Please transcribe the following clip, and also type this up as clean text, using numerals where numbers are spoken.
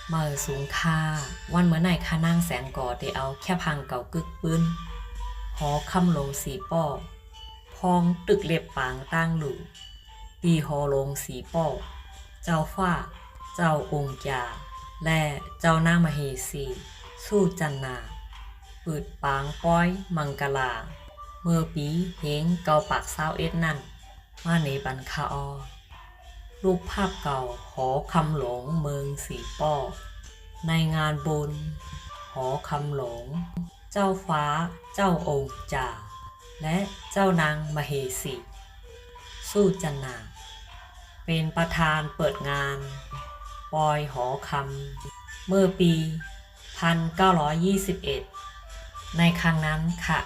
เมื่อสูงค่าวันเมื่อไหนค่านั่งแสงก่อได้เอาแค่พังเก่ากึกปื้นหอคำหลงสีป้อพองตึกเล็บปางตั้งหลู่ตีหอลงสีป้อเจ้าฟ้าเจ้าองค์จาและเจ้านางมเหสีสู้จันนาปืดปางป้อยมังกลาเมื่อปีเฮงเกาปากเศร้าเอ็ดนั่นมาในบันคาออรูปภาพเก่าหอคำหลงเมืองสีป้อในงานบุญหอคำหลงเจ้าฟ้าเจ้าองค์จ่าและเจ้านางมเหสีสู้จันนาเป็นประธานเปิดงานปอยหอคำเมื่อปี 1921 ในครั้งนั้นค่ะ